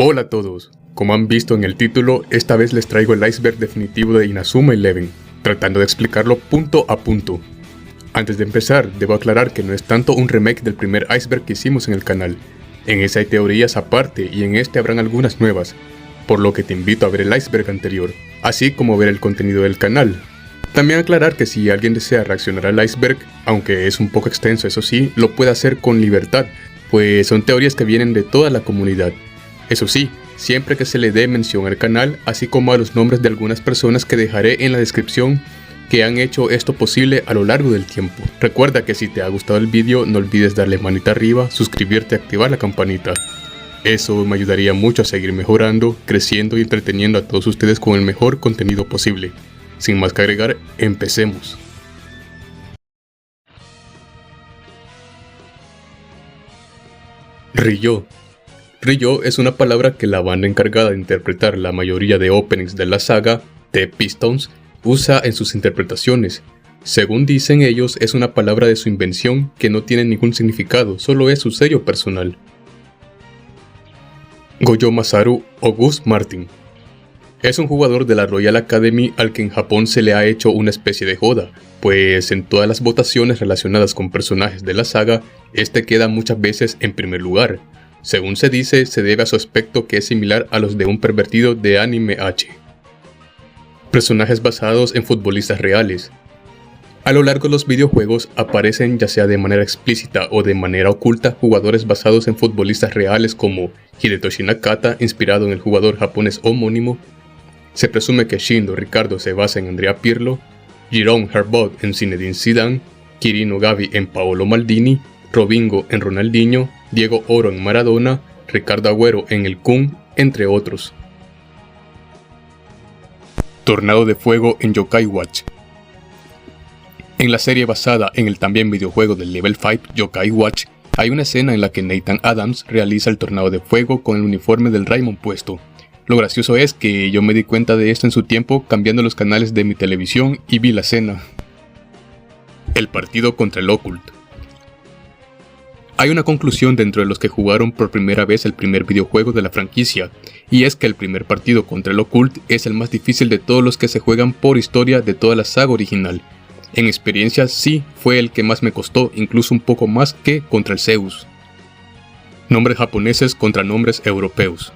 Hola a todos, como han visto en el título, esta vez les traigo el iceberg definitivo de Inazuma Eleven, tratando de explicarlo punto a punto. Antes de empezar, debo aclarar que no es tanto un remake del primer iceberg que hicimos en el canal. En ese hay teorías aparte y en este habrán algunas nuevas, por lo que te invito a ver el iceberg anterior, así como ver el contenido del canal. También aclarar que si alguien desea reaccionar al iceberg, aunque es un poco extenso eso sí, lo puede hacer con libertad, pues son teorías que vienen de toda la comunidad. Eso sí, siempre que se le dé mención al canal, así como a los nombres de algunas personas que dejaré en la descripción que han hecho esto posible a lo largo del tiempo. Recuerda que si te ha gustado el vídeo, no olvides darle manita arriba, suscribirte y activar la campanita. Eso me ayudaría mucho a seguir mejorando, creciendo y entreteniendo a todos ustedes con el mejor contenido posible. Sin más que agregar, empecemos. Ryo. Ryo es una palabra que la banda encargada de interpretar la mayoría de openings de la saga, The Pistons, usa en sus interpretaciones. Según dicen ellos, es una palabra de su invención que no tiene ningún significado, solo es su sello personal. Gojo Masaru o Gus Martin. Es un jugador de la Royal Academy al que en Japón se le ha hecho una especie de joda, pues en todas las votaciones relacionadas con personajes de la saga, este queda muchas veces en primer lugar. Según se dice, se debe a su aspecto que es similar a los de un pervertido de anime H. Personajes basados en futbolistas reales. A lo largo de los videojuegos aparecen, ya sea de manera explícita o de manera oculta, jugadores basados en futbolistas reales como Hidetoshi Nakata, inspirado en el jugador japonés homónimo. Se presume que Shindo Ricardo se basa en Andrea Pirlo, Jérôme Herbaut en Zinedine Zidane, Kirino Gabi en Paolo Maldini, Robinho en Ronaldinho, Diego Oro en Maradona, Ricardo Agüero en el Kun, entre otros. Tornado de Fuego en Yokai Watch. En la serie basada en el también videojuego del Level 5 Yokai Watch, hay una escena en la que Nathan Adams realiza el tornado de fuego con el uniforme del Raimon puesto. Lo gracioso es que yo me di cuenta de esto en su tiempo cambiando los canales de mi televisión y vi la escena. El partido contra el Occult. Hay una conclusión dentro de los que jugaron por primera vez el primer videojuego de la franquicia, y es que el primer partido contra el Occult es el más difícil de todos los que se juegan por historia de toda la saga original. En experiencia sí fue el que más me costó, incluso un poco más que contra el Zeus. Nombres japoneses contra nombres europeos.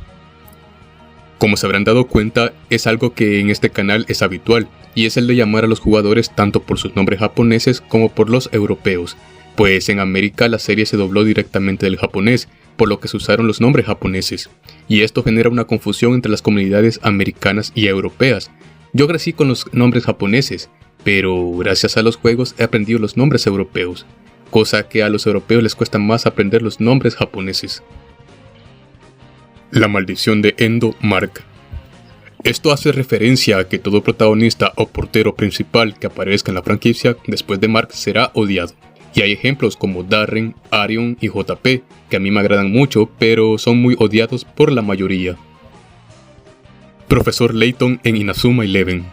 Como se habrán dado cuenta, es algo que en este canal es habitual, y es el de llamar a los jugadores tanto por sus nombres japoneses como por los europeos, pues en América la serie se dobló directamente del japonés, por lo que se usaron los nombres japoneses, y esto genera una confusión entre las comunidades americanas y europeas. Yo crecí con los nombres japoneses, pero gracias a los juegos he aprendido los nombres europeos, cosa que a los europeos les cuesta más aprender los nombres japoneses. La maldición de Endo Mark. Esto hace referencia a que todo protagonista o portero principal que aparezca en la franquicia después de Mark será odiado. Y hay ejemplos como Darren, Arion y JP, que a mí me agradan mucho, pero son muy odiados por la mayoría. Profesor Layton en Inazuma Eleven.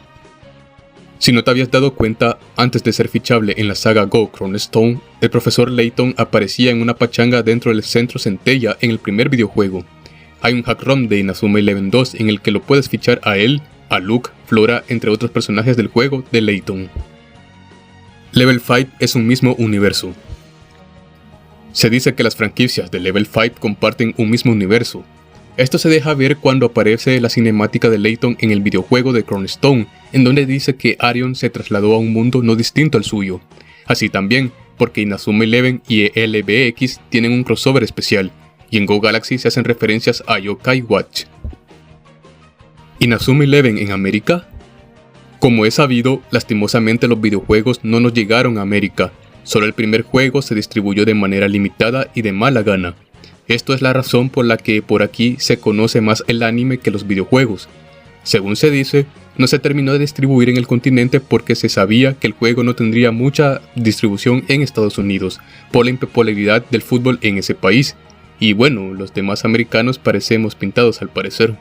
Si no te habías dado cuenta, antes de ser fichable en la saga Go Crown Stone, el Profesor Layton aparecía en una pachanga dentro del centro Centella en el primer videojuego. Hay un hack ROM de Inazuma Eleven 2 en el que lo puedes fichar a él, a Luke, Flora, entre otros personajes del juego de Layton. Level 5 es un mismo universo. Se dice que las franquicias de Level 5 comparten un mismo universo. Esto se deja ver cuando aparece la cinemática de Layton en el videojuego de Crown Stone, en donde dice que Arion se trasladó a un mundo no distinto al suyo. Así también, porque Inazuma Eleven y LBX tienen un crossover especial, y en Go Galaxy se hacen referencias a Yokai Watch. ¿Inazuma Eleven en América? Como es sabido, lastimosamente los videojuegos no nos llegaron a América, solo el primer juego se distribuyó de manera limitada y de mala gana. Esto es la razón por la que por aquí se conoce más el anime que los videojuegos. Según se dice, no se terminó de distribuir en el continente porque se sabía que el juego no tendría mucha distribución en Estados Unidos, por la impopularidad del fútbol en ese país, y bueno, los demás americanos parecemos pintados al parecer.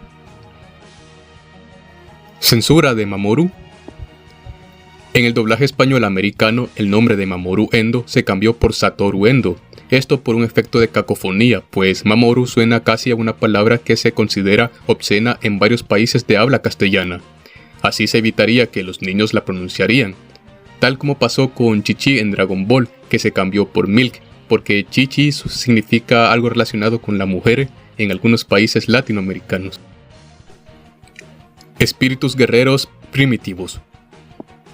¿Censura de Mamoru? En el doblaje español americano, el nombre de Mamoru Endo se cambió por Satoru Endo. Esto por un efecto de cacofonía, pues Mamoru suena casi a una palabra que se considera obscena en varios países de habla castellana. Así se evitaría que los niños la pronunciarían, tal como pasó con Chi-Chi en Dragon Ball, que se cambió por Milk, porque Chi-Chi significa algo relacionado con la mujer en algunos países latinoamericanos. Espíritus guerreros primitivos.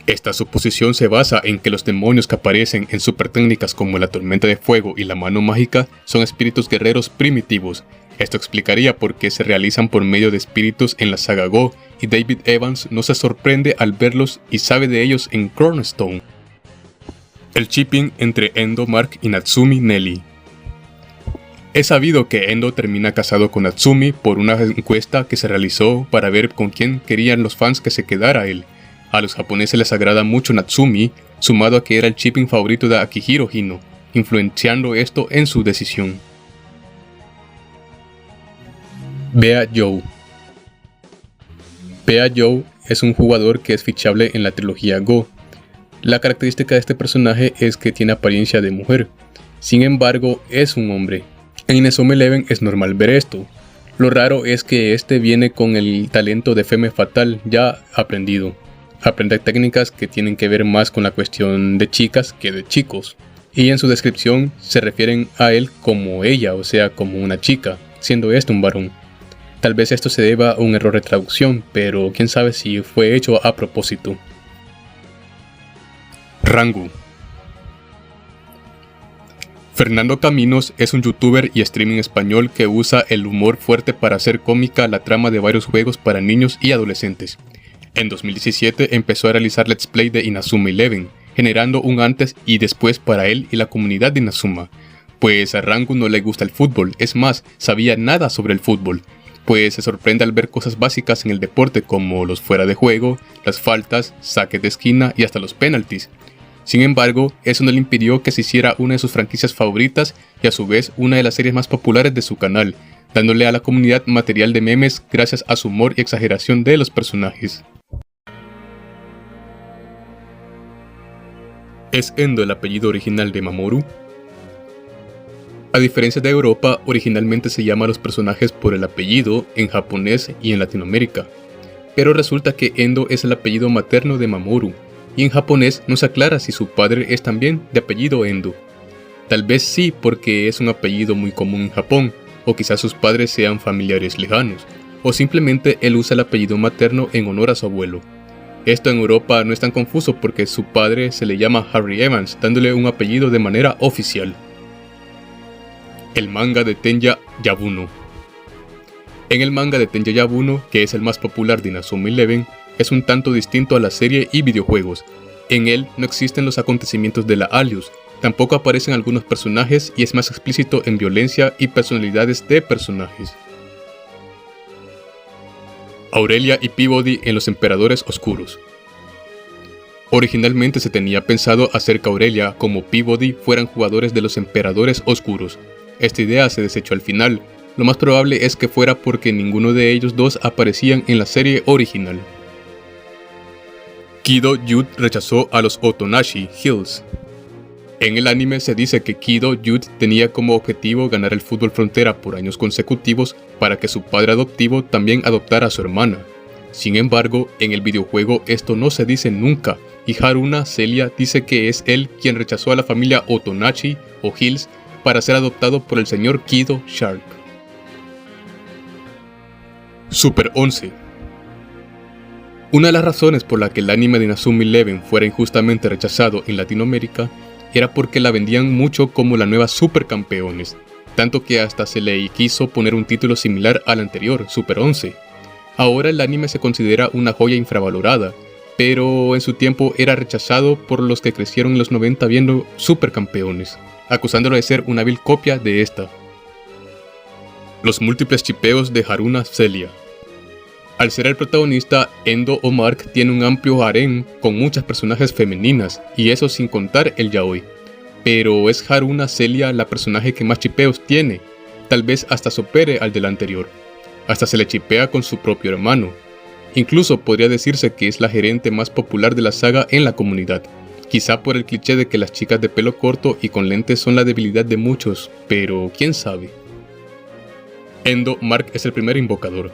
Esta suposición se basa en que los demonios que aparecen en super técnicas como la tormenta de fuego y la mano mágica son espíritus guerreros primitivos. Esto explicaría por qué se realizan por medio de espíritus en la saga Go, y David Evans no se sorprende al verlos y sabe de ellos en Cornerstone. El shipping entre Endo Mark y Natsumi Nelly. Es sabido que Endo termina casado con Natsumi por una encuesta que se realizó para ver con quién querían los fans que se quedara él. A los japoneses les agrada mucho Natsumi, sumado a que era el shipping favorito de Akihiro Hino, influenciando esto en su decisión. Bea Joe. Bea Joe es un jugador que es fichable en la trilogía Go. La característica de este personaje es que tiene apariencia de mujer, sin embargo es un hombre. En Inazuma Eleven es normal ver esto. Lo raro es que este viene con el talento de Femme Fatale ya aprendido. Aprende técnicas que tienen que ver más con la cuestión de chicas que de chicos. Y en su descripción se refieren a él como ella, o sea, como una chica, siendo este un varón. Tal vez esto se deba a un error de traducción, pero quién sabe si fue hecho a propósito. Rangu. Fernando Caminos es un youtuber y streaming español que usa el humor fuerte para hacer cómica la trama de varios juegos para niños y adolescentes. En 2017 empezó a realizar Let's Play de Inazuma Eleven, generando un antes y después para él y la comunidad de Inazuma. Pues a Rangu no le gusta el fútbol, es más, sabía nada sobre el fútbol, pues se sorprende al ver cosas básicas en el deporte como los fuera de juego, las faltas, saques de esquina y hasta los penaltis. Sin embargo, eso no le impidió que se hiciera una de sus franquicias favoritas y a su vez una de las series más populares de su canal, dándole a la comunidad material de memes gracias a su humor y exageración de los personajes. ¿Es Endo el apellido original de Mamoru? A diferencia de Europa, originalmente se llama a los personajes por el apellido en japonés y en Latinoamérica. Pero resulta que Endo es el apellido materno de Mamoru, y en japonés no se aclara si su padre es también de apellido Endo. Tal vez sí porque es un apellido muy común en Japón, o quizás sus padres sean familiares lejanos, o simplemente él usa el apellido materno en honor a su abuelo. Esto en Europa no es tan confuso porque su padre se le llama Harry Evans, dándole un apellido de manera oficial. El manga de Tenya Yabuno. En el manga de Tenya Yabuno, que es el más popular de Inazuma Eleven, es un tanto distinto a la serie y videojuegos. En él no existen los acontecimientos de la Alius, tampoco aparecen algunos personajes y es más explícito en violencia y personalidades de personajes. Aurelia y Peabody en Los Emperadores Oscuros. Originalmente se tenía pensado hacer que Aurelia como Peabody fueran jugadores de Los Emperadores Oscuros. Esta idea se desechó al final. Lo más probable es que fuera porque ninguno de ellos dos aparecían en la serie original. Kido Yude rechazó a los Otonashi Hills. En el anime se dice que Kido Yude tenía como objetivo ganar el fútbol frontera por años consecutivos para que su padre adoptivo también adoptara a su hermana. Sin embargo, en el videojuego esto no se dice nunca, y Haruna Celia dice que es él quien rechazó a la familia Otonashi o Hills para ser adoptado por el señor Kido Sharp. Super 11. Una de las razones por la que el anime de Inazuma Eleven fuera injustamente rechazado en Latinoamérica era porque la vendían mucho como la nueva Supercampeones, tanto que hasta se le quiso poner un título similar al anterior, Super 11. Ahora el anime se considera una joya infravalorada, pero en su tiempo era rechazado por los que crecieron en los 90 viendo Supercampeones, acusándolo de ser una vil copia de esta. Los múltiples chipeos de Haruna Celia. Al ser el protagonista, Endo o Mark tiene un amplio harén con muchas personajes femeninas, y eso sin contar el yaoi. Pero es Haruna Celia la personaje que más chipeos tiene, tal vez hasta supere al del anterior. Hasta se le chipea con su propio hermano. Incluso podría decirse que es la gerente más popular de la saga en la comunidad, Quizá por el cliché de que las chicas de pelo corto y con lentes son la debilidad de muchos, pero quién sabe. Endo Mark es el primer invocador.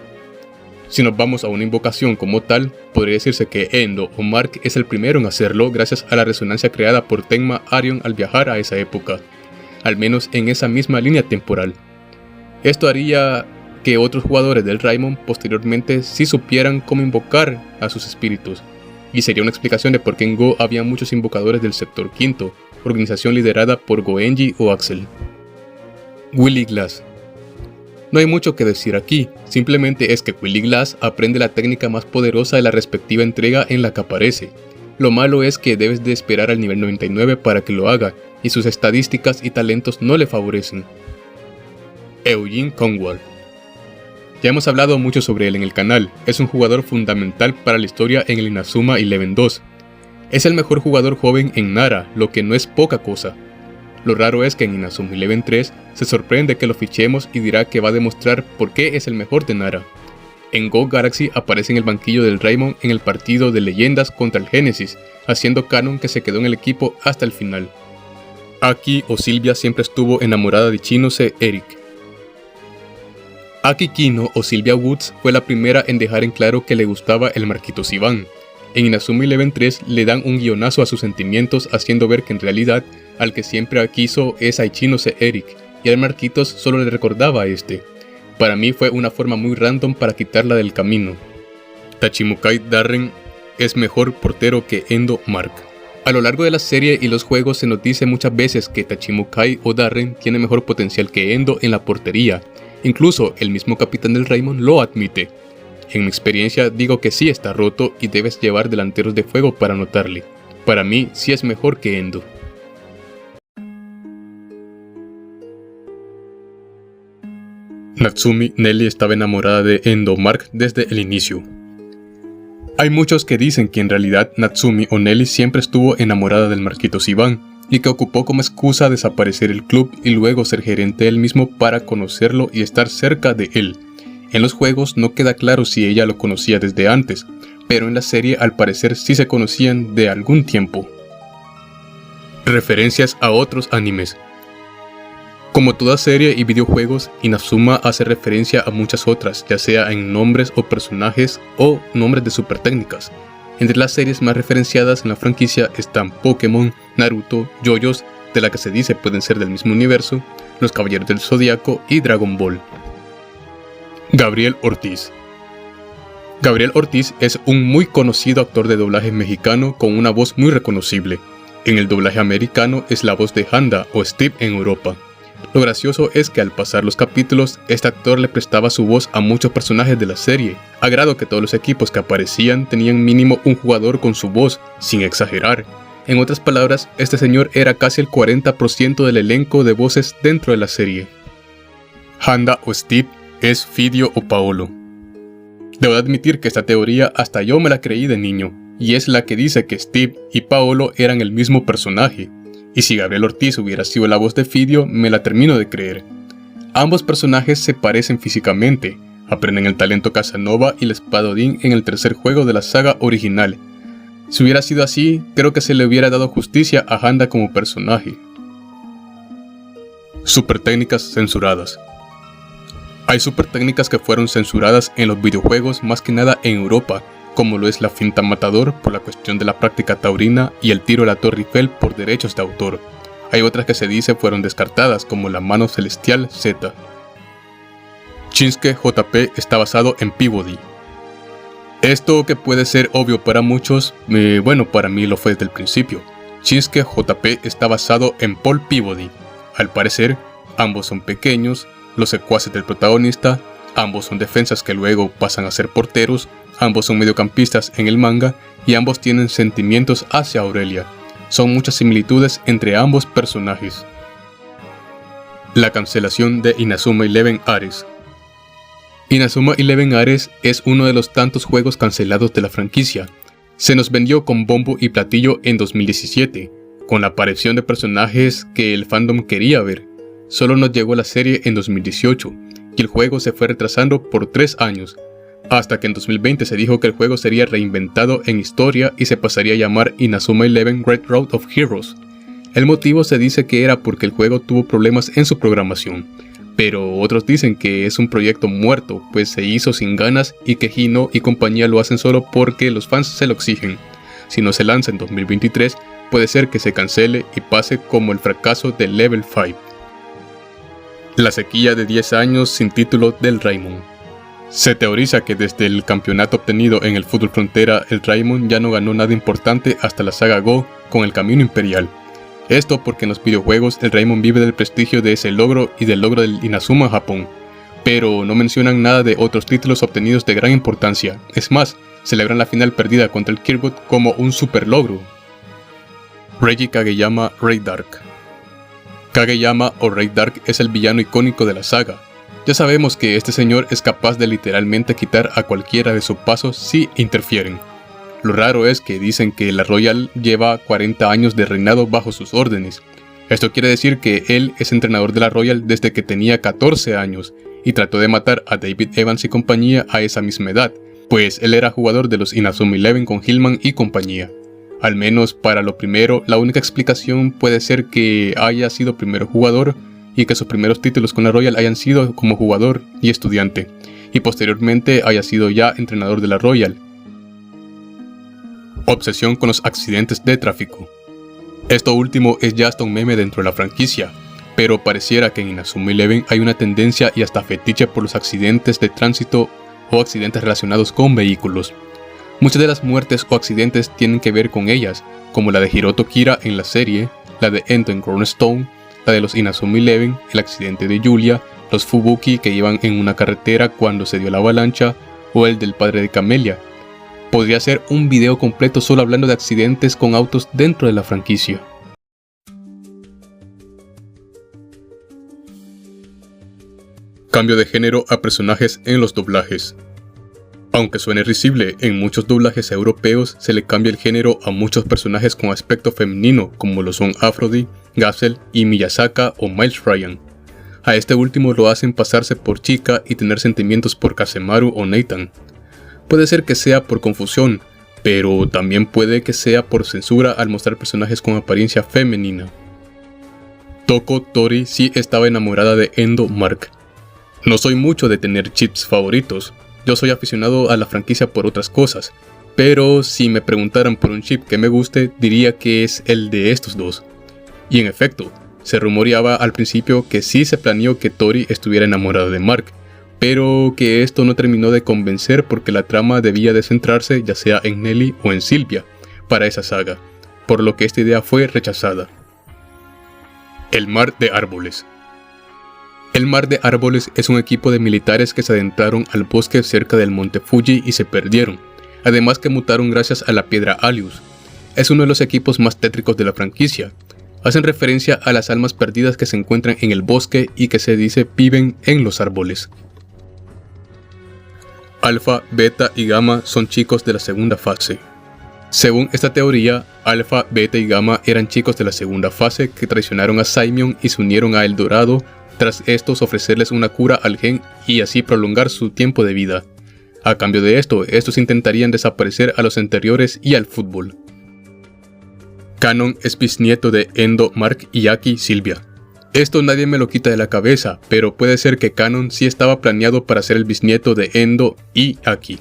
Si nos vamos a una invocación como tal, podría decirse que Endo o Mark es el primero en hacerlo gracias a la resonancia creada por Tenma Arion al viajar a esa época, al menos en esa misma línea temporal. Esto haría que otros jugadores del Raimon posteriormente sí supieran cómo invocar a sus espíritus, y sería una explicación de por qué en Go había muchos invocadores del Sector Quinto, organización liderada por Goenji o Axel. Willy Glass. No hay mucho que decir aquí, simplemente es que Willy Glass aprende la técnica más poderosa de la respectiva entrega en la que aparece. Lo malo es que debes de esperar al nivel 99 para que lo haga, y sus estadísticas y talentos no le favorecen. Eugene Conwell. Ya hemos hablado mucho sobre él en el canal, es un jugador fundamental para la historia en el Inazuma Eleven 2. Es el mejor jugador joven en Nara, lo que no es poca cosa. Lo raro es que en Inazuma Eleven 3 se sorprende que lo fichemos y dirá que va a demostrar por qué es el mejor de Nara. En Go Galaxy aparece en el banquillo del Raimon en el partido de leyendas contra el Génesis, haciendo canon que se quedó en el equipo hasta el final. Aki o Silvia siempre estuvo enamorada de Chinose Eric. Aki Kino o Sylvia Woods fue la primera en dejar en claro que le gustaba el Marquitos Iván. En Inazuma Eleven 3 le dan un guionazo a sus sentimientos haciendo ver que en realidad al que siempre quiso es a Ichinose Eric, y al Marquitos solo le recordaba a este. Para mí fue una forma muy random para quitarla del camino. Tachimukai Darren es mejor portero que Endo Mark. A lo largo de la serie y los juegos se nos dice muchas veces que Tachimukai o Darren tiene mejor potencial que Endo en la portería. Incluso el mismo capitán del Raimon lo admite. En mi experiencia digo que sí está roto y debes llevar delanteros de fuego para anotarle. Para mí sí es mejor que Endo. Natsumi Nelly estaba enamorada de Endo Mark desde el inicio. Hay muchos que dicen que en realidad Natsumi o Nelly siempre estuvo enamorada del Marquitos Iván y que ocupó como excusa desaparecer el club y luego ser gerente él mismo para conocerlo y estar cerca de él. En los juegos no queda claro si ella lo conocía desde antes, pero en la serie al parecer sí se conocían de algún tiempo. Referencias a otros animes. Como toda serie y videojuegos, Inazuma hace referencia a muchas otras, ya sea en nombres o personajes o nombres de super técnicas. Entre las series más referenciadas en la franquicia están Pokémon, Naruto, JoJo's, de la que se dice pueden ser del mismo universo, Los Caballeros del Zodiaco y Dragon Ball. Gabriel Ortiz. Gabriel Ortiz es un muy conocido actor de doblaje mexicano con una voz muy reconocible. En el doblaje americano es la voz de Handa o Steve en Europa. Lo gracioso es que al pasar los capítulos, este actor le prestaba su voz a muchos personajes de la serie, a grado que todos los equipos que aparecían tenían mínimo un jugador con su voz, sin exagerar. En otras palabras, este señor era casi el 40% del elenco de voces dentro de la serie. Handa o Steve es Fidio o Paolo. Debo admitir que esta teoría hasta yo me la creí de niño, y es la que dice que Steve y Paolo eran el mismo personaje. Y si Gabriel Ortiz hubiera sido la voz de Fidio, me la termino de creer. Ambos personajes se parecen físicamente, aprenden el talento Casanova y la espada Odín en el tercer juego de la saga original. Si hubiera sido así, creo que se le hubiera dado justicia a Handa como personaje. Super técnicas censuradas. Hay super técnicas que fueron censuradas en los videojuegos más que nada en Europa, como lo es la finta matador por la cuestión de la práctica taurina y el tiro a la Torre Eiffel por derechos de autor. Hay otras que se dice fueron descartadas, como la mano celestial Z. Shinsuke JP está basado en Peabody. Esto que puede ser obvio para muchos, para mí lo fue desde el principio. Shinsuke JP está basado en Paul Peabody. Al parecer, ambos son pequeños, los secuaces del protagonista, ambos son defensas que luego pasan a ser porteros, ambos son mediocampistas en el manga y ambos tienen sentimientos hacia Aurelia. Son muchas similitudes entre ambos personajes. La cancelación de Inazuma Eleven Ares. Inazuma Eleven Ares es uno de los tantos juegos cancelados de la franquicia. Se nos vendió con bombo y platillo en 2017, con la aparición de personajes que el fandom quería ver. Solo nos llegó la serie en 2018, y el juego se fue retrasando por 3 años. hasta que en 2020 se dijo que el juego sería reinventado en historia y se pasaría a llamar Inazuma Eleven Red Road of Heroes. El motivo se dice que era porque el juego tuvo problemas en su programación, pero otros dicen que es un proyecto muerto, pues se hizo sin ganas y que Hino y compañía lo hacen solo porque los fans se lo exigen. Si no se lanza en 2023, puede ser que se cancele y pase como el fracaso de Level 5. La sequía de 10 años sin título del Raimon. Se teoriza que desde el campeonato obtenido en el Fútbol Frontera, el Raimon ya no ganó nada importante hasta la saga Go con el Camino Imperial. Esto porque en los videojuegos el Raimon vive del prestigio de ese logro y del logro del Inazuma Japón, pero no mencionan nada de otros títulos obtenidos de gran importancia. Es más, celebran la final perdida contra el Kirby como un super logro. Reiji Kageyama Rey Dark. Kageyama o Rey Dark es el villano icónico de la saga. Ya sabemos que este señor es capaz de literalmente quitar a cualquiera de sus pasos si interfieren. Lo raro es que dicen que la Royal lleva 40 años de reinado bajo sus órdenes. Esto quiere decir que él es entrenador de la Royal desde que tenía 14 años y trató de matar a David Evans y compañía a esa misma edad, pues él era jugador de los Inazuma Eleven con Hillman y compañía. Al menos para lo primero, la única explicación puede ser que haya sido primero jugador y que sus primeros títulos con la Royal hayan sido como jugador y estudiante, y posteriormente haya sido ya entrenador de la Royal. Obsesión con los accidentes de tráfico. Esto último es ya hasta un meme dentro de la franquicia, pero pareciera que en Inazuma Eleven hay una tendencia y hasta fetiche por los accidentes de tránsito o accidentes relacionados con vehículos. Muchas de las muertes o accidentes tienen que ver con ellas, como la de Hiroto Kira en la serie, la de Ento en Cornerstone, la de los Inazuma Eleven, el accidente de Julia, los Fubuki que iban en una carretera cuando se dio la avalancha, o el del padre de Camellia. Podría ser un video completo solo hablando de accidentes con autos dentro de la franquicia. Cambio de género a personajes en los doblajes. Aunque suene risible, en muchos doblajes europeos se le cambia el género a muchos personajes con aspecto femenino como lo son Aphrodite, Gazelle y Miyasaka o Miles Ryan. A este último lo hacen pasarse por chica y tener sentimientos por Kazemaru o Nathan. Puede ser que sea por confusión, pero también puede que sea por censura al mostrar personajes con apariencia femenina. Toko Tori sí estaba enamorada de Endo Mark. No soy mucho de tener chips favoritos, yo soy aficionado a la franquicia por otras cosas, pero si me preguntaran por un chip que me guste, diría que es el de estos dos. Y en efecto, se rumoreaba al principio que sí se planeó que Tori estuviera enamorada de Mark, pero que esto no terminó de convencer porque la trama debía de centrarse ya sea en Nelly o en Sylvia para esa saga, por lo que esta idea fue rechazada. El Mar de Árboles. El Mar de Árboles es un equipo de militares que se adentraron al bosque cerca del monte Fuji y se perdieron, además que mutaron gracias a la piedra Alius. Es uno de los equipos más tétricos de la franquicia. Hacen referencia a las almas perdidas que se encuentran en el bosque y que se dice viven en los árboles. Alpha, Beta y Gamma son chicos de la segunda fase. Según esta teoría, Alpha, Beta y Gamma eran chicos de la segunda fase que traicionaron a Saimion y se unieron a El Dorado, tras estos ofrecerles una cura al gen y así prolongar su tiempo de vida. A cambio de esto, estos intentarían desaparecer a los anteriores y al fútbol. Kanon es bisnieto de Endo, Mark y Aki, Sylvia. Esto nadie me lo quita de la cabeza, pero puede ser que Kanon sí estaba planeado para ser el bisnieto de Endo y Aki,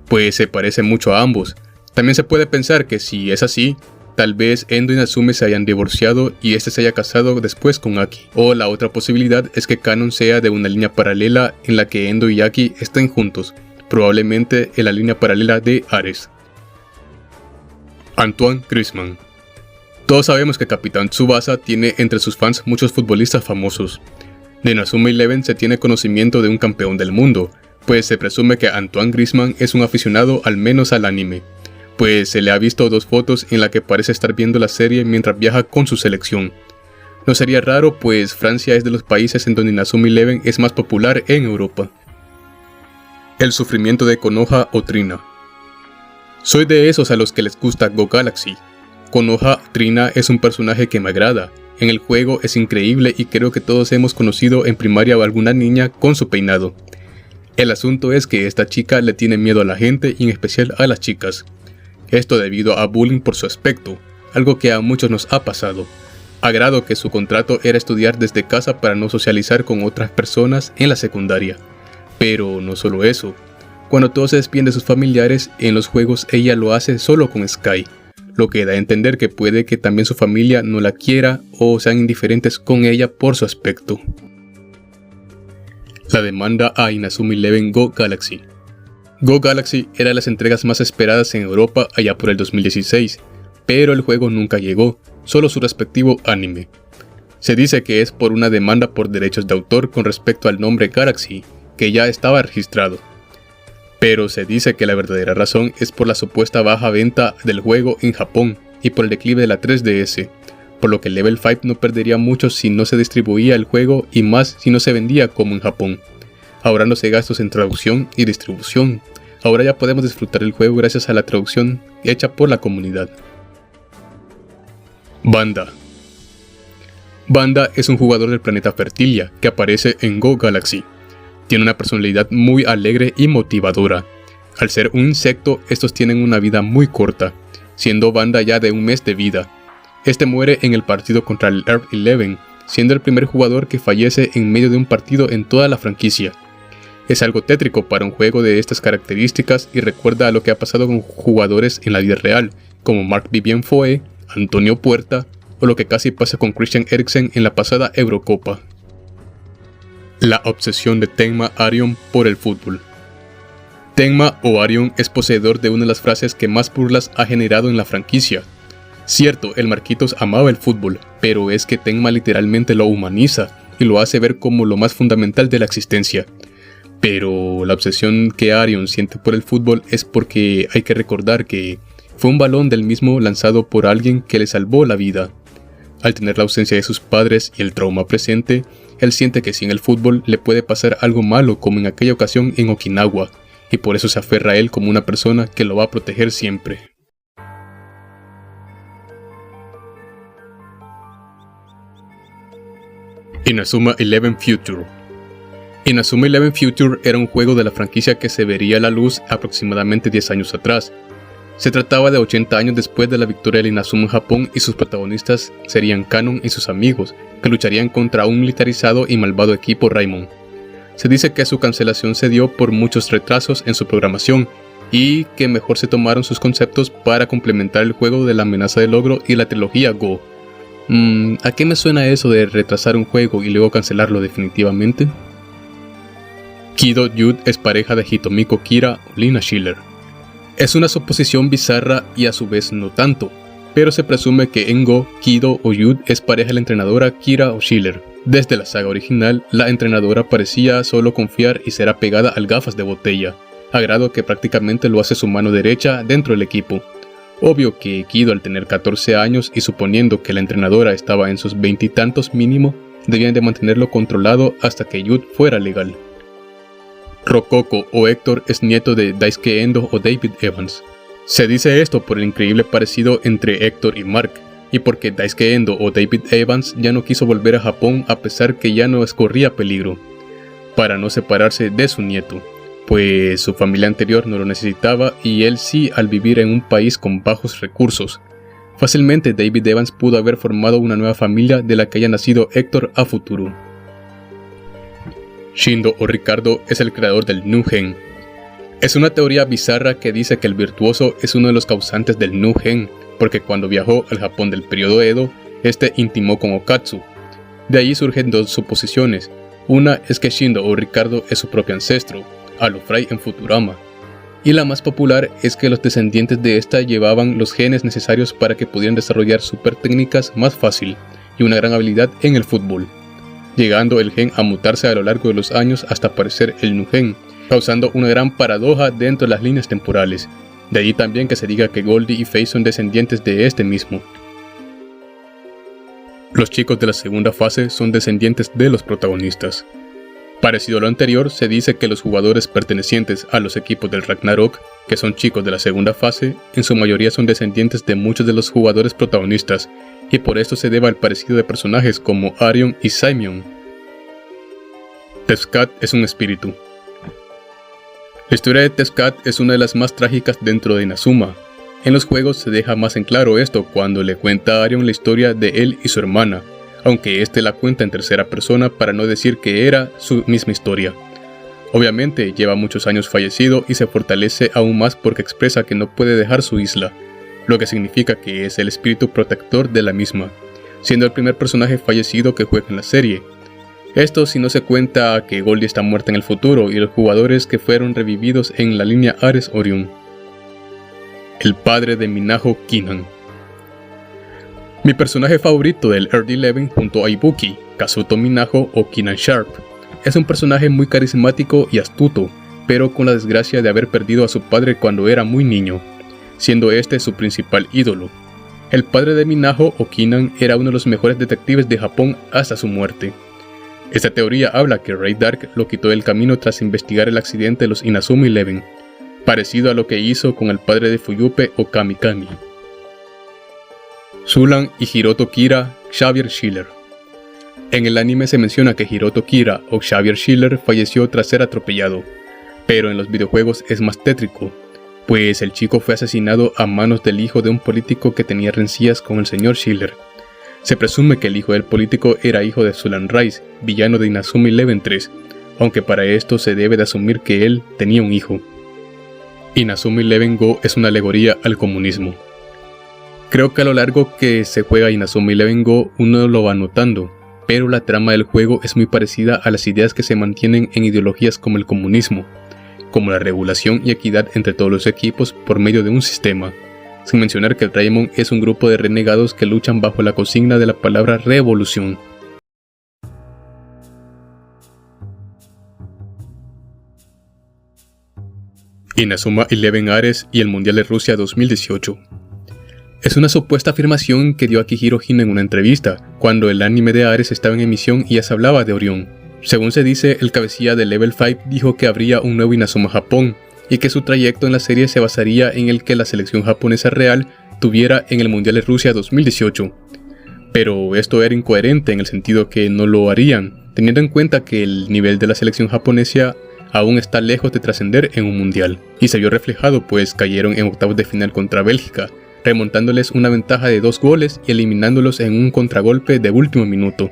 pues se parece mucho a ambos. También se puede pensar que si es así, tal vez Endo y Natsume se hayan divorciado y este se haya casado después con Aki. O la otra posibilidad es que Kanon sea de una línea paralela en la que Endo y Aki estén juntos, probablemente en la línea paralela de Ares. Antoine Griezmann. Todos sabemos que Capitán Tsubasa tiene entre sus fans muchos futbolistas famosos. De Inazuma Eleven se tiene conocimiento de un campeón del mundo, pues se presume que Antoine Griezmann es un aficionado al menos al anime, pues se le ha visto 2 fotos en las que parece estar viendo la serie mientras viaja con su selección. No sería raro, pues Francia es de los países en donde Inazuma Eleven es más popular en Europa. El sufrimiento de Konoha o Trina. Soy de esos a los que les gusta Go Galaxy. Konoha Trina es un personaje que me agrada. En el juego es increíble y creo que todos hemos conocido en primaria a alguna niña con su peinado. El asunto es que esta chica le tiene miedo a la gente y en especial a las chicas. Esto debido a bullying por su aspecto, algo que a muchos nos ha pasado, a grado que su contrato era estudiar desde casa para no socializar con otras personas en la secundaria. Pero no solo eso, cuando todos se despiden de sus familiares, en los juegos ella lo hace solo con Sky, lo que da a entender que puede que también su familia no la quiera o sean indiferentes con ella por su aspecto. La demanda a Inazuma Eleven Go Galaxy. Go Galaxy era de las entregas más esperadas en Europa allá por el 2016, pero el juego nunca llegó, solo su respectivo anime. Se dice que es por una demanda por derechos de autor con respecto al nombre Galaxy, que ya estaba registrado. Pero se dice que la verdadera razón es por la supuesta baja venta del juego en Japón y por el declive de la 3DS, por lo que Level 5 no perdería mucho si no se distribuía el juego y más si no se vendía como en Japón, ahorrándose gastos en traducción y distribución. Ahora ya podemos disfrutar el juego gracias a la traducción hecha por la comunidad. Banda. Banda es un jugador del planeta Fertilia que aparece en Go Galaxy. Tiene una personalidad muy alegre y motivadora. Al ser un insecto, estos tienen una vida muy corta, siendo Banda ya de un mes de vida. Este muere en el partido contra el Earth 11, siendo el primer jugador que fallece en medio de un partido en toda la franquicia. Es algo tétrico para un juego de estas características y recuerda a lo que ha pasado con jugadores en la vida real, como Marc-Vivien Foé, Antonio Puerta o lo que casi pasa con Christian Eriksen en la pasada Eurocopa. La obsesión de Tenma Arion por el fútbol. Tenma o Arion es poseedor de una de las frases que más burlas ha generado en la franquicia. Cierto, el Marquitos amaba el fútbol, pero es que Tenma literalmente lo humaniza y lo hace ver como lo más fundamental de la existencia. Pero la obsesión que Arion siente por el fútbol es porque hay que recordar que fue un balón del mismo lanzado por alguien que le salvó la vida. Al tener la ausencia de sus padres y el trauma presente, él siente que sin el fútbol le puede pasar algo malo como en aquella ocasión en Okinawa, y por eso se aferra a él como una persona que lo va a proteger siempre. Inazuma Eleven Future. Inazuma Eleven Future era un juego de la franquicia que se vería a la luz aproximadamente 10 años atrás. Se trataba de 80 años después de la victoria de Inazuma en Japón y sus protagonistas serían Kanon y sus amigos, que lucharían contra un militarizado y malvado equipo Raimon. Se dice que su cancelación se dio por muchos retrasos en su programación y que mejor se tomaron sus conceptos para complementar el juego de la amenaza del ogro y la trilogía Go. ¿A qué me suena eso de retrasar un juego y luego cancelarlo definitivamente? Kido Yude es pareja de Hitomiko Kira o Lina Schiller. Es una suposición bizarra y a su vez no tanto, pero se presume que en Go, Kido o Yude es pareja de la entrenadora Kira o Schiller. Desde la saga original, la entrenadora parecía solo confiar y ser apegada al gafas de botella, a grado que prácticamente lo hace su mano derecha dentro del equipo. Obvio que Kido, al tener 14 años y suponiendo que la entrenadora estaba en sus 20 y tantos mínimo, debían de mantenerlo controlado hasta que Yude fuera legal. Rokoko o Héctor es nieto de Daisuke Endo o David Evans. Se dice esto por el increíble parecido entre Héctor y Mark, y porque Daisuke Endo o David Evans ya no quiso volver a Japón a pesar que ya no corría peligro, para no separarse de su nieto, pues su familia anterior no lo necesitaba y él sí al vivir en un país con bajos recursos. Fácilmente David Evans pudo haber formado una nueva familia de la que haya nacido Héctor a futuro. Shindo o Ricardo es el creador del Nu-Gen. Es una teoría bizarra que dice que el virtuoso es uno de los causantes del Nu-Gen, porque cuando viajó al Japón del periodo Edo, este intimó con Okatsu. De ahí surgen dos suposiciones. Una es que Shindo o Ricardo es su propio ancestro, a lo Fry en Futurama. Y la más popular es que los descendientes de esta llevaban los genes necesarios para que pudieran desarrollar super técnicas más fácil y una gran habilidad en el fútbol, llegando el gen a mutarse a lo largo de los años hasta aparecer el Nu-Gen, causando una gran paradoja dentro de las líneas temporales. De allí también que se diga que Goldie y Faye son descendientes de este mismo. Los chicos de la segunda fase son descendientes de los protagonistas. Parecido a lo anterior, se dice que los jugadores pertenecientes a los equipos del Ragnarok, que son chicos de la segunda fase, en su mayoría son descendientes de muchos de los jugadores protagonistas, y por esto se debe al parecido de personajes como Arion y Saimyon. Tefscat es un espíritu. La historia de Tezcat es una de las más trágicas dentro de Inazuma. En los juegos se deja más en claro esto cuando le cuenta a Arion la historia de él y su hermana, aunque este la cuenta en tercera persona para no decir que era su misma historia. Obviamente lleva muchos años fallecido y se fortalece aún más porque expresa que no puede dejar su isla, lo que significa que es el espíritu protector de la misma, siendo el primer personaje fallecido que juega en la serie. Esto si no se cuenta que Goldie está muerta en el futuro y los jugadores que fueron revividos en la línea Ares Orion. El padre de Minaho Kinnan. Mi personaje favorito del Earth 11 junto a Ibuki, Kazuto Minaho o Kinnan Sharp. Es un personaje muy carismático y astuto, pero con la desgracia de haber perdido a su padre cuando era muy niño, siendo este su principal ídolo. El padre de Minaho o Kinnan era uno de los mejores detectives de Japón hasta su muerte. Esta teoría habla que Ray Dark lo quitó del camino tras investigar el accidente de los Inazuma 11, parecido a lo que hizo con el padre de Fuyupe o Kamikami. Sulan y Hiroto Kira, Xavier Schiller. En el anime se menciona que Hiroto Kira o Xavier Schiller falleció tras ser atropellado, pero en los videojuegos es más tétrico, pues el chico fue asesinado a manos del hijo de un político que tenía rencillas con el señor Schiller. Se presume que el hijo del político era hijo de Sulan Rice, villano de Inazuma 11-3, aunque para esto se debe de asumir que él tenía un hijo. Inazuma 11 Go es una alegoría al comunismo. Creo que a lo largo que se juega Inazuma 11 Go uno lo va notando, pero la trama del juego es muy parecida a las ideas que se mantienen en ideologías como el comunismo, como la regulación y equidad entre todos los equipos por medio de un sistema, sin mencionar que el Raimon es un grupo de renegados que luchan bajo la consigna de la palabra revolución. Inazuma 11 Ares y el Mundial de Rusia 2018. Es una supuesta afirmación que dio Akihiro Hina en una entrevista, cuando el anime de Ares estaba en emisión y ya se hablaba de Orión. Según se dice, el cabecilla de Level 5 dijo que habría un nuevo Inazuma Japón, y que su trayecto en la serie se basaría en el que la selección japonesa real tuviera en el Mundial de Rusia 2018. Pero esto era incoherente en el sentido que no lo harían, teniendo en cuenta que el nivel de la selección japonesa aún está lejos de trascender en un mundial, y se vio reflejado pues cayeron en octavos de final contra Bélgica, remontándoles una ventaja de 2 goles y eliminándolos en un contragolpe de último minuto,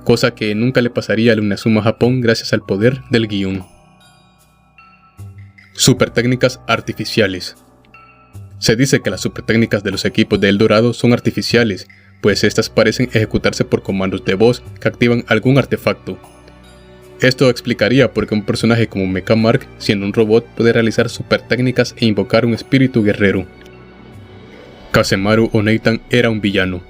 cosa que nunca le pasaría al Inazuma Japón gracias al poder del guión. Super técnicas artificiales. Se dice que las super técnicas de los equipos de El Dorado son artificiales, pues estas parecen ejecutarse por comandos de voz que activan algún artefacto. Esto explicaría por qué un personaje como Mecha Mark, siendo un robot, puede realizar super técnicas e invocar un espíritu guerrero. Kasemaru o Nathan era un villano.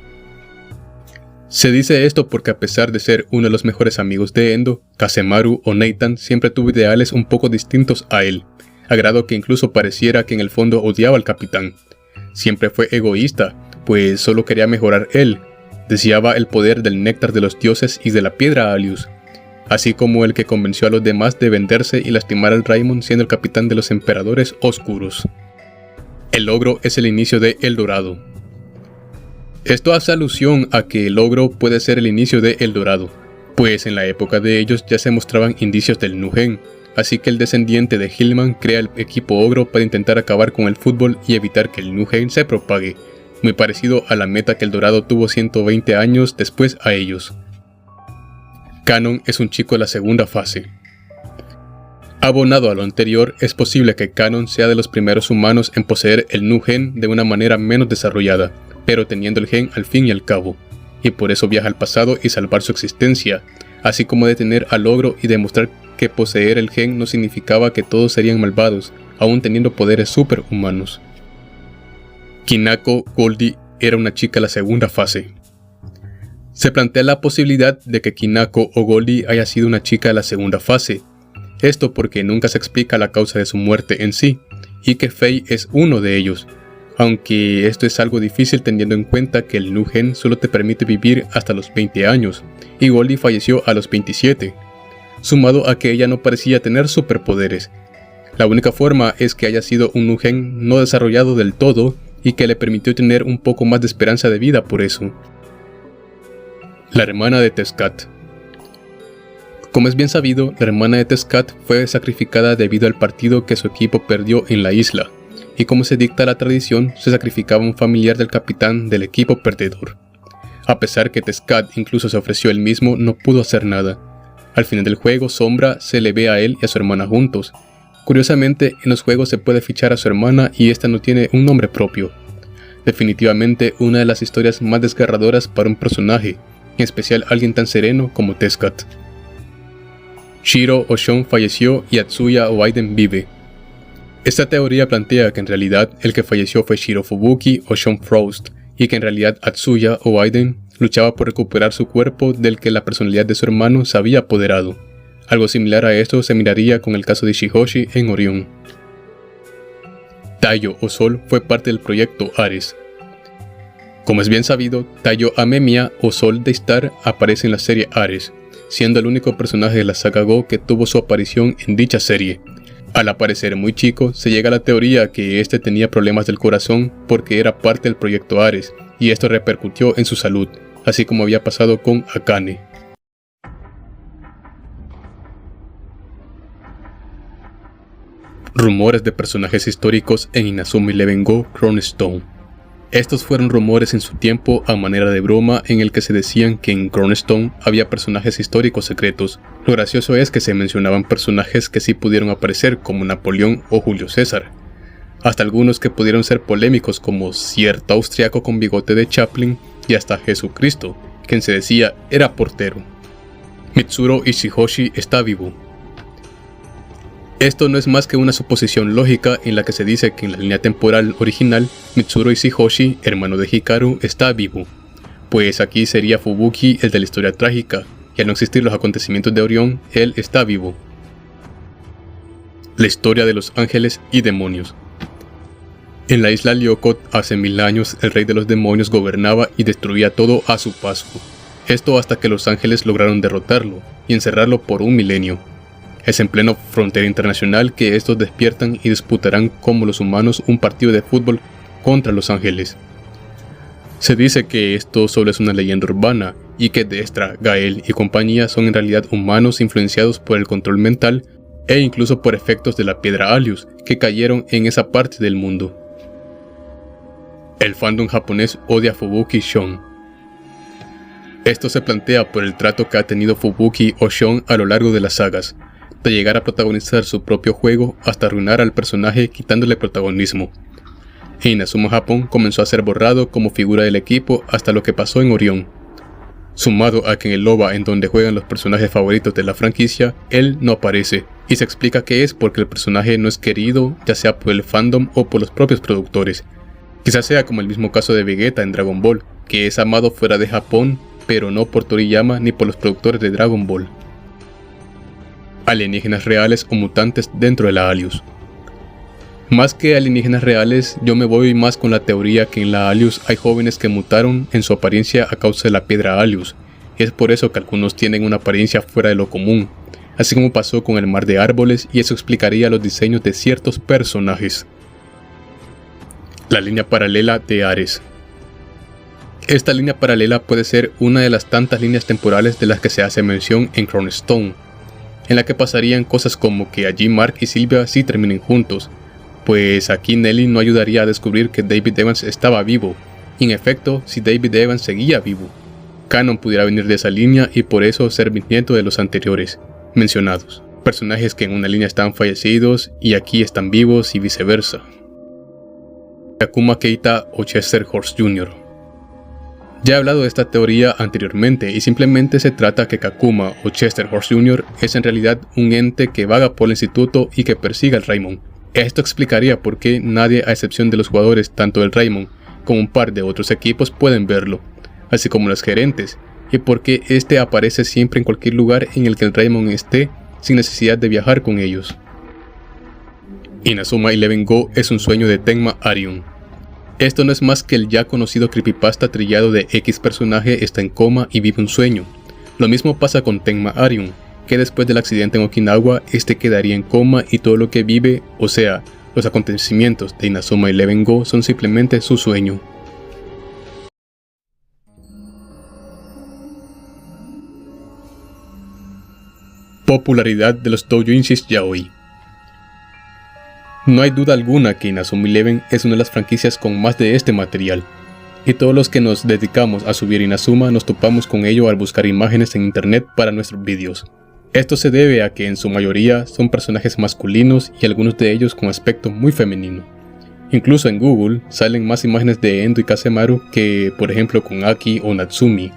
Se dice esto porque a pesar de ser uno de los mejores amigos de Endo, Kasemaru o Nathan siempre tuvo ideales un poco distintos a él, a grado que incluso pareciera que en el fondo odiaba al capitán. Siempre fue egoísta, pues solo quería mejorar él, deseaba el poder del néctar de los dioses y de la piedra Alius, así como el que convenció a los demás de venderse y lastimar al Raimon siendo el capitán de los emperadores oscuros. El logro es el inicio de El Dorado. Esto hace alusión a que el logro puede ser el inicio de El Dorado, pues en la época de ellos ya se mostraban indicios del Nugen, así que el descendiente de Hillman crea el equipo ogro para intentar acabar con el fútbol y evitar que el Nugen se propague, muy parecido a la meta que El Dorado tuvo 120 años después a ellos. Kanon es un chico de la segunda fase. Abonado a lo anterior, es posible que Kanon sea de los primeros humanos en poseer el Nu-Gen de una manera menos desarrollada, pero teniendo el gen al fin y al cabo, y por eso viaja al pasado y salvar su existencia, así como detener al ogro y demostrar que poseer el gen no significaba que todos serían malvados, aún teniendo poderes superhumanos. Kinako Goldie era una chica de la segunda fase. Se plantea la posibilidad de que Kinako o Goldie haya sido una chica de la segunda fase, esto porque nunca se explica la causa de su muerte en sí, y que Fei es uno de ellos, aunque esto es algo difícil teniendo en cuenta que el Nu-Gen solo te permite vivir hasta los 20 años, y Goldie falleció a los 27, sumado a que ella no parecía tener superpoderes. La única forma es que haya sido un Nu-Gen no desarrollado del todo y que le permitió tener un poco más de esperanza de vida por eso. La hermana de Tezcat. Como es bien sabido, la hermana de Tezcat fue sacrificada debido al partido que su equipo perdió en la isla, y como se dicta la tradición, se sacrificaba un familiar del capitán del equipo perdedor. A pesar que Tezcat incluso se ofreció él mismo, no pudo hacer nada. Al final del juego, Sombra se le ve a él y a su hermana juntos. Curiosamente, en los juegos se puede fichar a su hermana y esta no tiene un nombre propio. Definitivamente una de las historias más desgarradoras para un personaje, en especial alguien tan sereno como Tezcat. Shiro Oshon falleció y Atsuya Oiden vive. Esta teoría plantea que en realidad el que falleció fue Shiro Fubuki Oshon Frost, y que en realidad Atsuya Oiden luchaba por recuperar su cuerpo del que la personalidad de su hermano se había apoderado. Algo similar a esto se miraría con el caso de Shihoshi en Orión. Taiyo o Sol fue parte del proyecto Ares. Como es bien sabido, Taiyo Amemiya o Sol de Star aparece en la serie Ares, siendo el único personaje de la saga Go que tuvo su aparición en dicha serie. Al aparecer muy chico, se llega a la teoría que este tenía problemas del corazón porque era parte del proyecto Ares, y esto repercutió en su salud, así como había pasado con Akane. Rumores de personajes históricos en Inazuma Eleven Go Crown Stone. Estos fueron rumores en su tiempo a manera de broma en el que se decían que en Crown Stone había personajes históricos secretos. Lo gracioso es que se mencionaban personajes que sí pudieron aparecer como Napoleón o Julio César. Hasta algunos que pudieron ser polémicos como cierto austriaco con bigote de Chaplin y hasta Jesucristo, quien se decía era portero. Mitsuru Ishihoshi está vivo. Esto no es más que una suposición lógica en la que se dice que en la línea temporal original, Mitsuru Ishihoshi, hermano de Hikaru, está vivo, pues aquí sería Fubuki el de la historia trágica, y al no existir los acontecimientos de Orión, él está vivo. La historia de los ángeles y demonios. En la isla Lyokot, hace 1000 años, el rey de los demonios gobernaba y destruía todo a su paso. Esto hasta que los ángeles lograron derrotarlo y encerrarlo por 1 milenio. Es en pleno frontera internacional que estos despiertan y disputarán como los humanos un partido de fútbol contra los ángeles. Se dice que esto solo es una leyenda urbana y que Destra, Gael y compañía son en realidad humanos influenciados por el control mental e incluso por efectos de la piedra Alius que cayeron en esa parte del mundo. El fandom japonés odia a Fubuki Shon. Esto se plantea por el trato que ha tenido Fubuki o Shon a lo largo de las sagas, de llegar a protagonizar su propio juego hasta arruinar al personaje quitándole protagonismo. En Inazuma Japón comenzó a ser borrado como figura del equipo hasta lo que pasó en Orión. Sumado a que en el OVA en donde juegan los personajes favoritos de la franquicia, él no aparece, y se explica que es porque el personaje no es querido ya sea por el fandom o por los propios productores. Quizás sea como el mismo caso de Vegeta en Dragon Ball, que es amado fuera de Japón, pero no por Toriyama ni por los productores de Dragon Ball. Alienígenas reales o mutantes dentro de la Alius. Más que alienígenas reales, yo me voy más con la teoría que en la Alius hay jóvenes que mutaron en su apariencia a causa de la piedra Alius, y es por eso que algunos tienen una apariencia fuera de lo común, así como pasó con el mar de árboles, y eso explicaría los diseños de ciertos personajes. La línea paralela de Ares. Esta línea paralela puede ser una de las tantas líneas temporales de las que se hace mención en Crown Stone, en la que pasarían cosas como que allí Mark y Sylvia sí terminen juntos, pues aquí Nelly no ayudaría a descubrir que David Evans estaba vivo, y en efecto, si David Evans seguía vivo, Canon pudiera venir de esa línea y por eso ser bisnieto de los anteriores mencionados, personajes que en una línea estaban fallecidos y aquí están vivos y viceversa. Takuma Keita o Chester Horse Jr. Ya he hablado de esta teoría anteriormente y simplemente se trata que Kakuma o Chester Horse Jr. es en realidad un ente que vaga por el instituto y que persigue al Raimon. Esto explicaría por qué nadie a excepción de los jugadores tanto del Raimon como un par de otros equipos pueden verlo, así como los gerentes, y por qué este aparece siempre en cualquier lugar en el que el Raimon esté sin necesidad de viajar con ellos. Inazuma Eleven Go es un sueño de Tenma Arion. Esto no es más que el ya conocido creepypasta trillado de X personaje está en coma y vive un sueño. Lo mismo pasa con Tenma Arion, que después del accidente en Okinawa, este quedaría en coma y todo lo que vive, o sea, los acontecimientos de Inazuma Eleven Go son simplemente su sueño. Popularidad de los doujinshis yaoi. No hay duda alguna que Inazuma Eleven es una de las franquicias con más de este material, y todos los que nos dedicamos a subir Inazuma nos topamos con ello al buscar imágenes en internet para nuestros vídeos. Esto se debe a que en su mayoría son personajes masculinos y algunos de ellos con aspecto muy femenino. Incluso en Google salen más imágenes de Endo y Kasemaru que, por ejemplo, con Aki o Natsumi.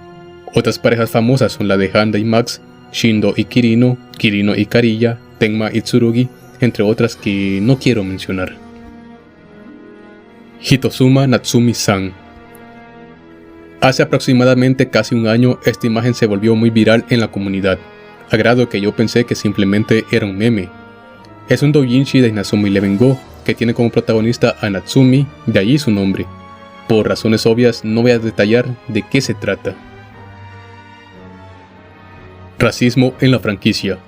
Otras parejas famosas son la de Handa y Max, Shindo y Kirino, Kirino y Kariya, Tenma y Tsurugi, entre otras que no quiero mencionar. Hitozuma Natsumi-san. Hace aproximadamente casi un año esta imagen se volvió muy viral en la comunidad, a grado que yo pensé que simplemente era un meme. Es un doujinshi de Inazuma Eleven Go, que tiene como protagonista a Natsumi, de allí su nombre. Por razones obvias no voy a detallar de qué se trata. Racismo en la franquicia.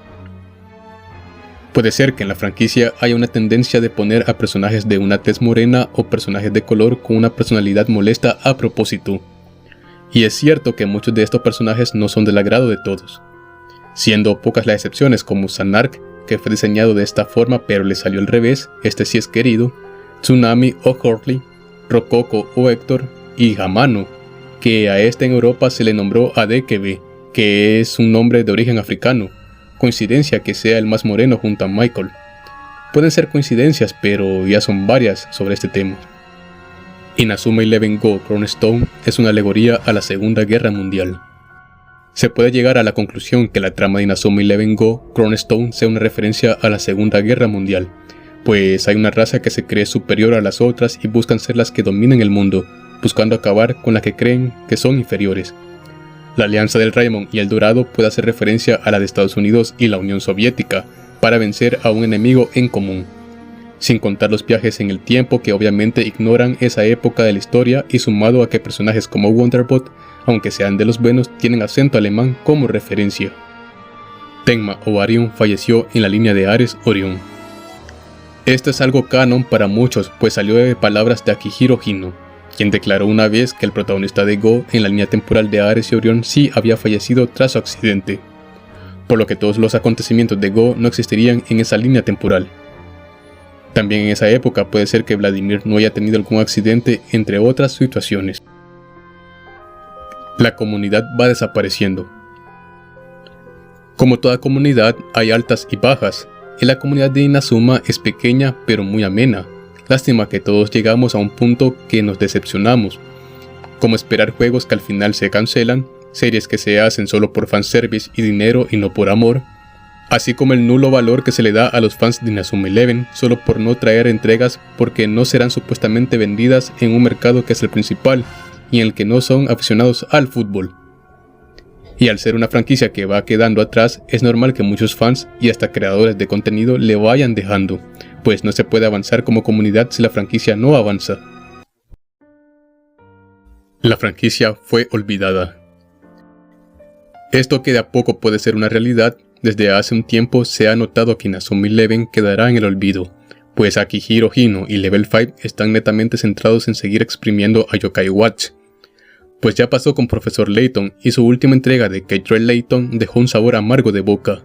Puede ser que en la franquicia haya una tendencia de poner a personajes de una tez morena o personajes de color con una personalidad molesta a propósito. Y es cierto que muchos de estos personajes no son del agrado de todos, siendo pocas las excepciones como Sanark, que fue diseñado de esta forma pero le salió al revés, este sí es querido, Tsunami o Hortley, Rococo o Héctor y Hamano, que a este en Europa se le nombró Adekebe, que es un nombre de origen africano. Coincidencia que sea el más moreno junto a Michael. Pueden ser coincidencias, pero ya son varias sobre este tema. Inazuma Eleven Go Crown Stone es una alegoría a la Segunda Guerra Mundial. Se puede llegar a la conclusión que la trama de Inazuma Eleven Go Crown Stone sea una referencia a la Segunda Guerra Mundial, pues hay una raza que se cree superior a las otras y buscan ser las que dominen el mundo, buscando acabar con las que creen que son inferiores. La alianza del Raimon y el Dorado puede hacer referencia a la de Estados Unidos y la Unión Soviética para vencer a un enemigo en común, sin contar los viajes en el tiempo que obviamente ignoran esa época de la historia y sumado a que personajes como Wonderbot, aunque sean de los buenos, tienen acento alemán como referencia. Tenma o Arion falleció en la línea de Ares Orión. Esto es algo canon para muchos, pues salió de palabras de Akihiro Hino, quien declaró una vez que el protagonista de Go en la línea temporal de Ares y Orión sí había fallecido tras su accidente, por lo que todos los acontecimientos de Go no existirían en esa línea temporal. También en esa época puede ser que Vladimir no haya tenido algún accidente, entre otras situaciones. La comunidad va desapareciendo. Como toda comunidad hay altas y bajas, y la comunidad de Inazuma es pequeña pero muy amena. Lástima que todos llegamos a un punto que nos decepcionamos, como esperar juegos que al final se cancelan, series que se hacen solo por fanservice y dinero y no por amor, así como el nulo valor que se le da a los fans de Inazuma Eleven solo por no traer entregas porque no serán supuestamente vendidas en un mercado que es el principal y en el que no son aficionados al fútbol. Y al ser una franquicia que va quedando atrás, es normal que muchos fans y hasta creadores de contenido le vayan dejando, pues no se puede avanzar como comunidad si la franquicia no avanza. La franquicia fue olvidada. Esto que de a poco puede ser una realidad, desde hace un tiempo se ha notado que Inazuma Eleven quedará en el olvido, pues Akihiro Hino y Level 5 están netamente centrados en seguir exprimiendo a Yokai Watch. Pues ya pasó con Profesor Layton y su última entrega de K-Trail Layton dejó un sabor amargo de boca.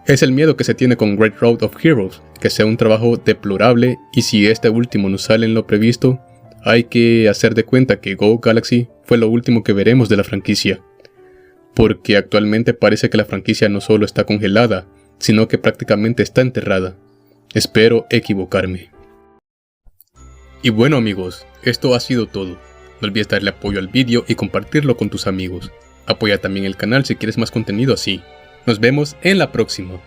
Es el miedo que se tiene con Great Road of Heroes, que sea un trabajo deplorable y si este último no sale en lo previsto, hay que hacer de cuenta que Go Galaxy fue lo último que veremos de la franquicia. Porque actualmente parece que la franquicia no solo está congelada, sino que prácticamente está enterrada. Espero equivocarme. Y bueno amigos, esto ha sido todo. No olvides darle apoyo al vídeo y compartirlo con tus amigos. Apoya también el canal si quieres más contenido así. Nos vemos en la próxima.